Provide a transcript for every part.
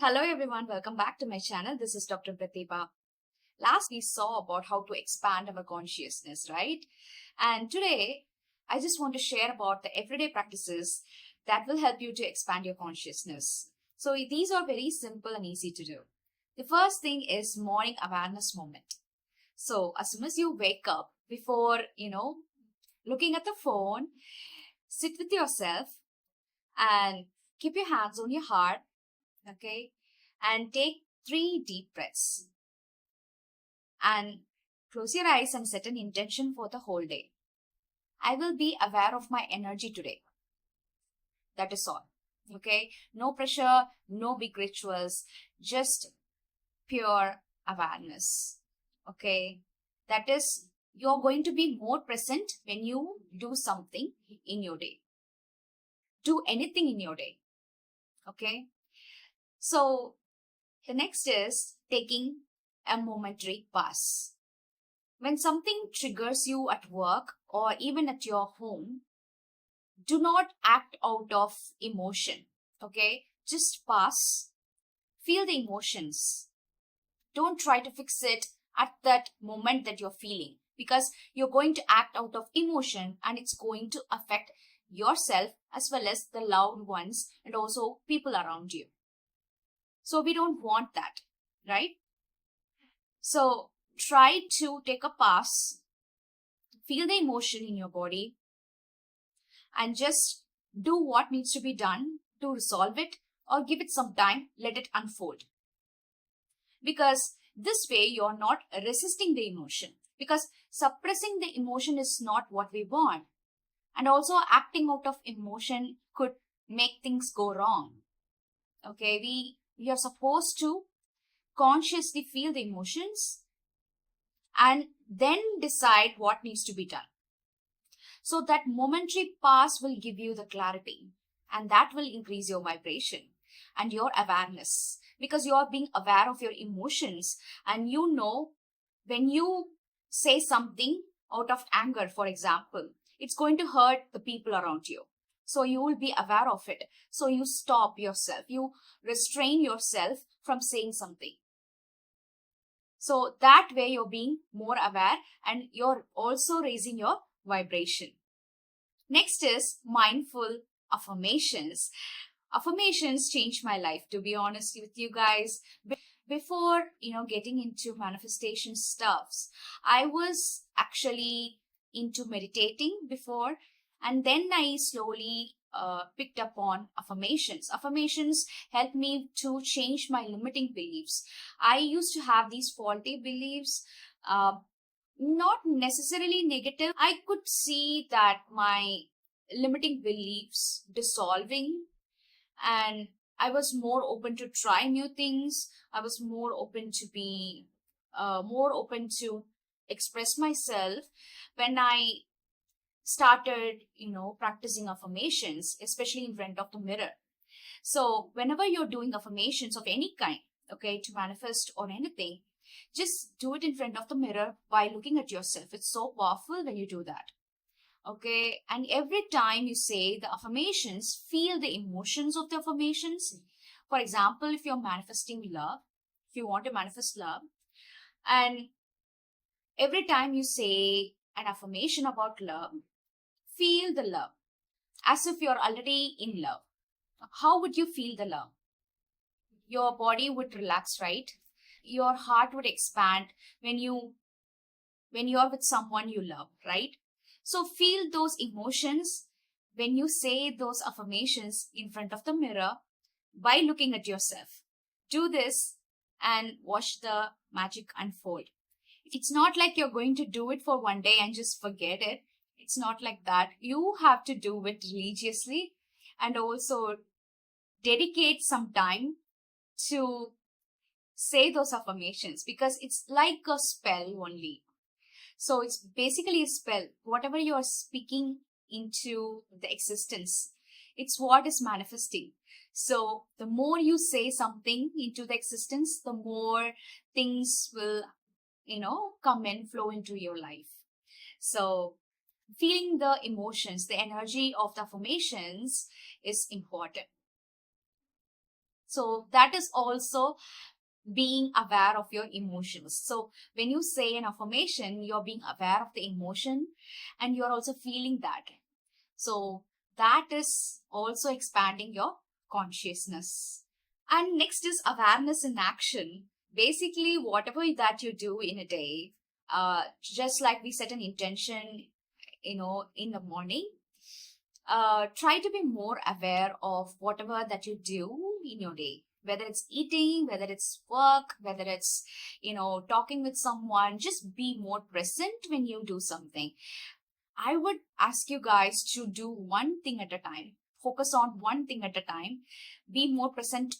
Hello everyone, welcome back to my channel. This is Dr. Pratibha. Last we saw about how to expand our consciousness, right? And today I just want to share about the everyday practices that will help you to expand your consciousness. So these are very simple and easy to do. The first thing is morning awareness moment. So as soon as you wake up, before, looking at the phone, sit with yourself and keep your hands on your heart, okay? And take 3 deep breaths and close your eyes and set an intention for the whole day. I will be aware of my energy today. That is all. Okay? No pressure, no big rituals, just pure awareness. Okay? That is, you're going to be more present when you do something in your day. Do anything in your day. Okay? So, the next is taking a momentary pause. When something triggers you at work or even at your home, do not act out of emotion. Okay? Just pause. Feel the emotions. Don't try to fix it at that moment that you're feeling, because you're going to act out of emotion and it's going to affect yourself as well as the loved ones and also people around you. So we don't want that, right? So try to take a pause, feel the emotion in your body, and just do what needs to be done to resolve it or give it some time, let it unfold. Because this way you're not resisting the emotion, because suppressing the emotion is not what we want. And also acting out of emotion could make things go wrong. Okay, we are supposed to consciously feel the emotions and then decide what needs to be done. So that momentary pause will give you the clarity, and that will increase your vibration and your awareness, because you are being aware of your emotions, and you know when you say something out of anger, for example, it's going to hurt the people around you. So you will be aware of it. So you stop yourself, you restrain yourself from saying something. So that way you're being more aware and you're also raising your vibration. Next is mindful affirmations. Affirmations changed my life, to be honest with you guys. Before, getting into manifestation stuffs, I was actually into meditating before, and then I slowly picked up on affirmations. Affirmations helped me to change my limiting beliefs. I used to have these faulty beliefs, not necessarily negative. I could see that my limiting beliefs dissolving, and I was more open to try new things. I was more open to be more open to express myself when I started, practicing affirmations, especially in front of the mirror. So whenever you're doing affirmations of any kind, okay, to manifest or anything, just do it in front of the mirror by looking at yourself. It's so powerful when you do that. Okay, and every time you say the affirmations, feel the emotions of the affirmations. For example, if you're manifesting love, if you want to manifest love, and every time you say an affirmation about love, feel the love as if you're already in love. How would you feel the love? Your body would relax, right? Your heart would expand when you're with someone you love, right? So feel those emotions when you say those affirmations in front of the mirror by looking at yourself. Do this and watch the magic unfold. It's not like you're going to do it for one day and just forget it. It's not like that. You have to do it religiously and also dedicate some time to say those affirmations, because it's like a spell only. So it's basically a spell. Whatever you are speaking into the existence, it's what is manifesting. So the more you say something into the existence, the more things will, come and flow into your life. So feeling the emotions, the energy of the affirmations is important. So that is also being aware of your emotions. So when you say an affirmation, you're being aware of the emotion and you're also feeling that. So that is also expanding your consciousness. And next is awareness in action. Basically, whatever that you do in a day, just like we set an intention, in the morning, try to be more aware of whatever that you do in your day, whether it's eating, whether it's work, whether it's talking with someone. Just be more present when you do something. I would ask you guys to do one thing at a time, focus on one thing at a time, be more present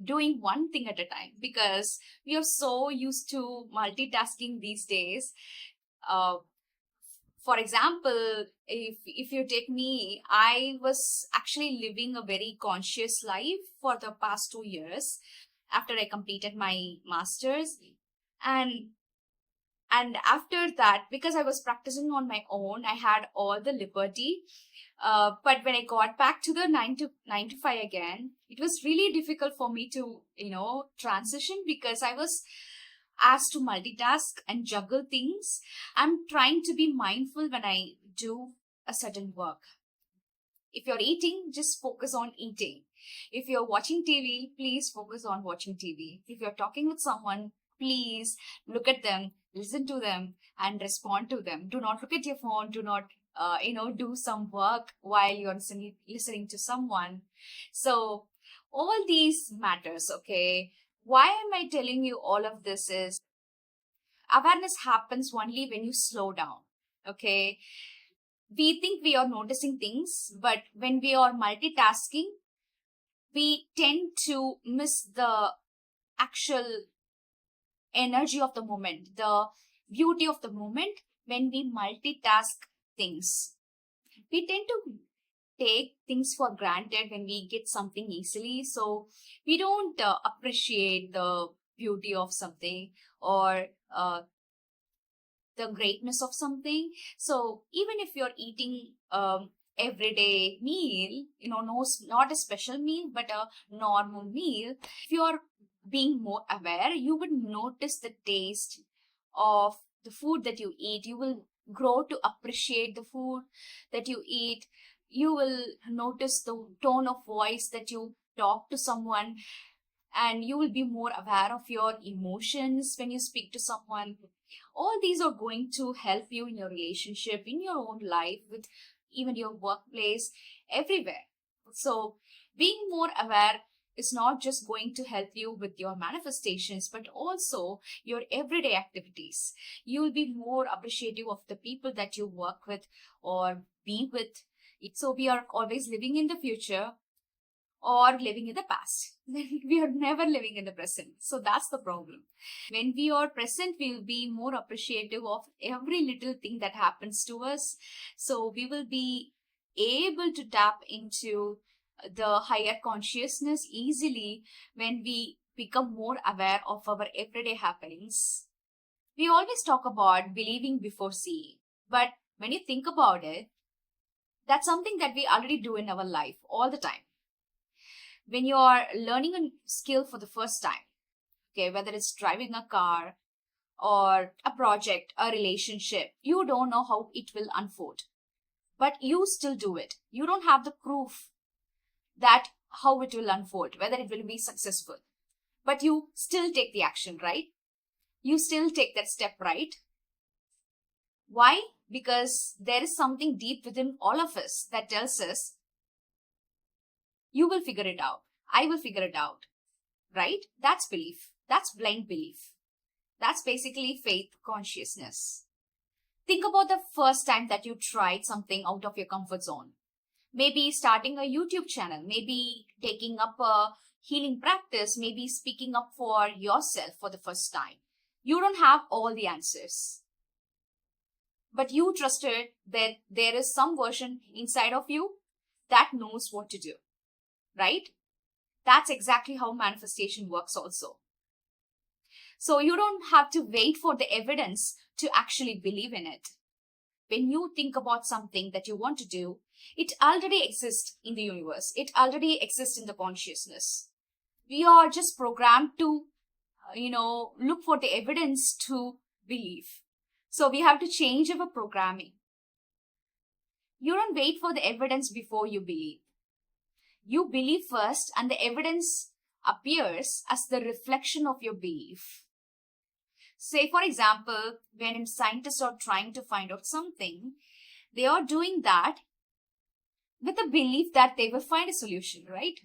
doing one thing at a time, because we are so used to multitasking these days. uh, for example, if you take me, I was actually living a very conscious life for the past 2 years after I completed my masters. And and after that, because I was practicing on my own, I had all the liberty. But when I got back to the 9 to 5 again, it was really difficult for me to transition, because I was asked to multitask and juggle things. I'm trying to be mindful when I do a certain work. If you're eating, just focus on eating. If you're watching TV, please focus on watching TV. If you're talking with someone, please look at them, listen to them, and respond to them. Do not look at your phone. Do not, do some work while you're listening to someone. So all these matters, okay? Why am I telling you all of this is awareness happens only when you slow down, okay? We think we are noticing things, but when we are multitasking, we tend to miss the actual energy of the moment, the beauty of the moment. When we multitask things, we tend to take things for granted when we get something easily. So we don't appreciate the beauty of something, or the greatness of something. So even if you're eating everyday meal, no, not a special meal, but a normal meal, if you're being more aware, you would notice the taste of the food that you eat. You will grow to appreciate the food that you eat. You will notice the tone of voice that you talk to someone, and you will be more aware of your emotions when you speak to someone. All these are going to help you in your relationship, in your own life, with even your workplace, everywhere. So being more aware is not just going to help you with your manifestations, but also your everyday activities. You will be more appreciative of the people that you work with or be with. So we are always living in the future or living in the past. We are never living in the present. So that's the problem. When we are present, we'll be more appreciative of every little thing that happens to us. So we will be able to tap into the higher consciousness easily when we become more aware of our everyday happenings. We always talk about believing before seeing, but when you think about it, that's something that we already do in our life all the time. When you are learning a skill for the first time, okay, whether it's driving a car or a project, a relationship, you don't know how it will unfold, but you still do it. You don't have the proof that how it will unfold, whether it will be successful, but you still take the action, right? You still take that step, right? Why? Because there is something deep within all of us that tells us, you will figure it out. I will figure it out, right? That's belief. That's blind belief. That's basically faith consciousness. Think about the first time that you tried something out of your comfort zone. Maybe starting a YouTube channel, maybe taking up a healing practice, maybe speaking up for yourself for the first time. You don't have all the answers, but you trusted that there is some version inside of you that knows what to do, right? That's exactly how manifestation works also. So you don't have to wait for the evidence to actually believe in it. When you think about something that you want to do, It already exists in the universe. It already exists in the consciousness. We are just programmed to, look for the evidence to believe. So we have to change our programming. You don't wait for the evidence before you believe. You believe first, and the evidence appears as the reflection of your belief. Say, for example, when scientists are trying to find out something, they are doing that with the belief that they will find a solution, right?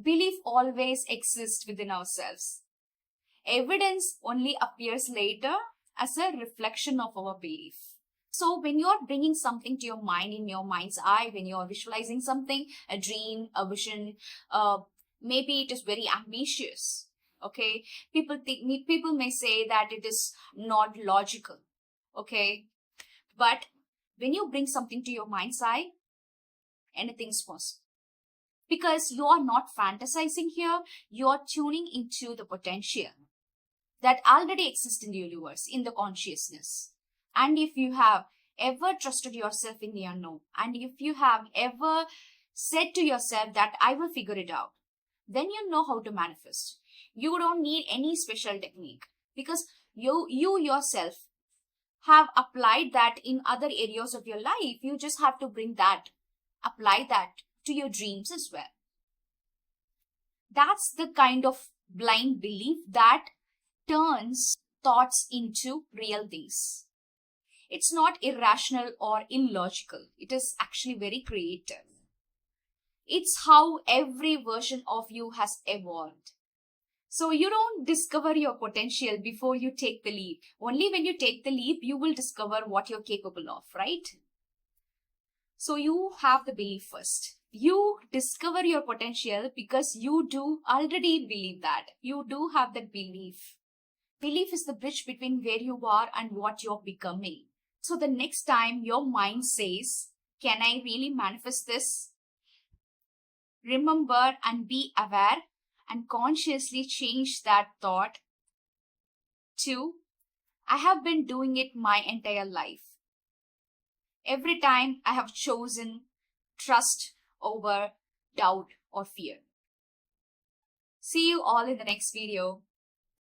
Belief always exists within ourselves. Evidence only appears later as a reflection of our belief. So when you're bringing something to your mind, in your mind's eye, when you're visualizing something, a dream, a vision, maybe it is very ambitious. Okay, people may say that it is not logical. Okay, but when you bring something to your mind's eye, anything's possible. Because you are not fantasizing here, you are tuning into the potential that already exists in the universe, in the consciousness. And if you have ever trusted yourself in the unknown, and if you have ever said to yourself that I will figure it out, then you know how to manifest. You don't need any special technique, because you yourself have applied that in other areas of your life. You just have to apply that to your dreams as well. That's the kind of blind belief that turns thoughts into real things. It's not irrational or illogical. It is actually very creative. It's how every version of you has evolved. So you don't discover your potential before you take the leap. Only when you take the leap, you will discover what you're capable of, right? So you have the belief first. You discover your potential because you do already believe that. You do have that belief. Belief is the bridge between where you are and what you're becoming. So the next time your mind says, can I really manifest this? Remember and be aware and consciously change that thought to, I have been doing it my entire life. Every time I have chosen trust over doubt or fear. See you all in the next video.